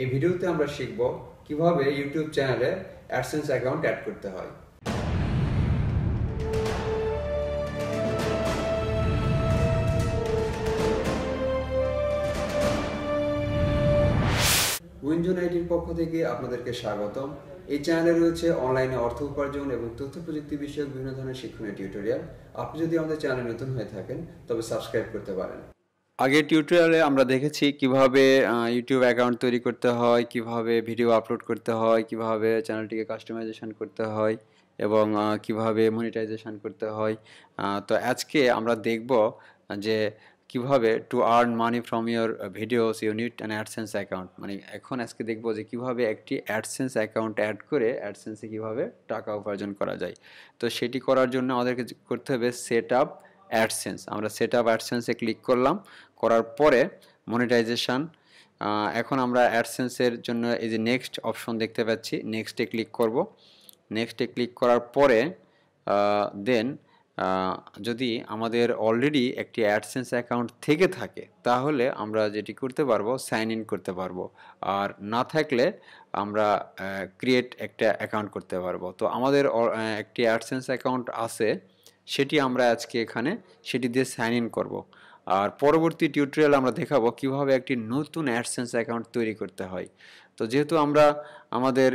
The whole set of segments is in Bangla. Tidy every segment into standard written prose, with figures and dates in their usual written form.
এই ভিডিওতে আমরা শিখব কিভাবে ইউটিউব চ্যানেলে অ্যাডসেন্স অ্যাকাউন্ট অ্যাড করতে হয়। উইনজোন আইটির পক্ষ থেকে আপনাদেরকে স্বাগতম। এই চ্যানেলে রয়েছে অনলাইনে অর্থ উপার্জন এবং তথ্য প্রযুক্তি বিষয়ক বিভিন্ন ধরনের শিক্ষণীয় টিউটোরিয়াল। আপনি যদি আমাদের চ্যানেলে নতুন হয়ে থাকেন তবে সাবস্ক্রাইব করতে পারেন। আগের টিউটোরিয়ালে আমরা দেখেছি কিভাবে ইউটিউব অ্যাকাউন্ট তৈরি করতে হয়, কিভাবে ভিডিও আপলোড করতে হয়, কিভাবে চ্যানেলটিকে কাস্টমাইজেশন করতে হয় এবং কিভাবে মনিটাইজেশন করতে হয়। তো আজকে আমরা দেখব যে কিভাবে to earn money from your videos you need an AdSense account. মানে আজকে দেখব যে কিভাবে একটি অ্যাডসেন্স অ্যাকাউন্ট অ্যাড করে অ্যাডসেন্সে কিভাবে টাকা উপার্জন করা যায়। তো সেটি করার জন্য আমাদেরকে করতে হবে সেট আপ অ্যাডসেন্স। আমরা সেট আপ অ্যাডসেন্সে ক্লিক করলাম, করার পরে মনিটাইজেশন। এখন আমরা অ্যাডসেন্সের জন্য এই যে নেক্সট অপশন দেখতে পাচ্ছি, নেক্সটে ক্লিক করব। নেক্সটে ক্লিক করার পরে দেন যদি আমাদের অলরেডি একটি অ্যাডসেন্স অ্যাকাউন্ট থেকে থাকে তাহলে আমরা যেটি করতে পারবো সাইন ইন করতে পারবো, আর না থাকলে আমরা ক্রিয়েট একটা অ্যাকাউন্ট করতে পারবো। তো আমাদের একটি অ্যাডসেন্স অ্যাকাউন্ট আছে, সেটি আমরা আজকে এখানে সেটি দিয়ে সাইন ইন করবো। আর পরবর্তী টিউটোরিয়াল আমরা দেখাবো কিভাবে একটি নতুন অ্যাডসেন্স অ্যাকাউন্ট তৈরি করতে হয়। তো যেহেতু আমরা আমাদের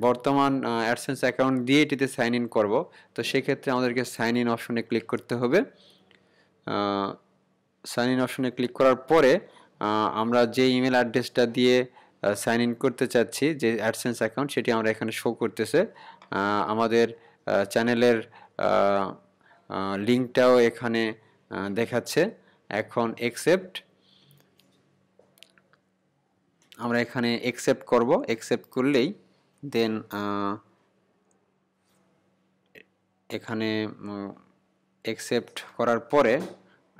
বর্তমান অ্যাডসেন্স অ্যাকাউন্ট দিয়ে এটিতে সাইন ইন করবো, তো সেক্ষেত্রে আমাদেরকে সাইন ইন অপশনে ক্লিক করতে হবে। সাইন ইন অপশনে ক্লিক করার পরে আমরা যে ইমেল অ্যাড্রেসটা দিয়ে সাইন ইন করতে চাচ্ছি, যে অ্যাডসেন্স অ্যাকাউন্ট, সেটি আমরা এখানে শো করতেছে। আমাদের চ্যানেলের লিঙ্কটাও এখানে দেখাচ্ছে। এখন অ্যাকসেপ্ট, আমরা এখানে অ্যাকসেপ্ট করব। অ্যাকসেপ্ট করলেই দেন এখানে অ্যাকসেপ্ট করার পরে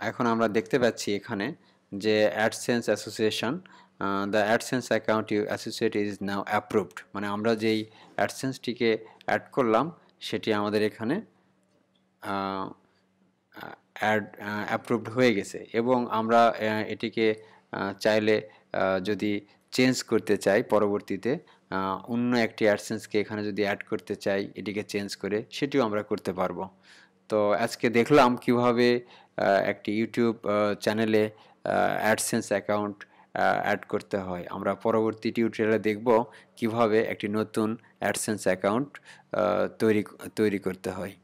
এখন আমরা দেখতে পাচ্ছি এখানে যে AdSense association, the AdSense account you associate is now approved. মানে আমরা যেই অ্যাডসেন্সটিকে অ্যাড করলাম সেটি আমাদের এখানে অ্যাপ্রুভড হয়ে গেছে এবং আমরা এটিকে চাইলে যদি চেঞ্জ করতে চাই, পরবর্তীতে অন্য একটি অ্যাডসেন্সকে এখানে যদি অ্যাড করতে চাই, এটিকে চেঞ্জ করে সেটিও আমরা করতে পারবো। তো আজকে দেখলাম কিভাবে একটি ইউটিউব চ্যানেলে অ্যাডসেন্স অ্যাকাউন্ট অ্যাড করতে হয়। আমরা পরবর্তী টিউটোরিয়ালে দেখব কিভাবে একটি নতুন অ্যাডসেন্স অ্যাকাউন্ট তৈরি করতে হয়।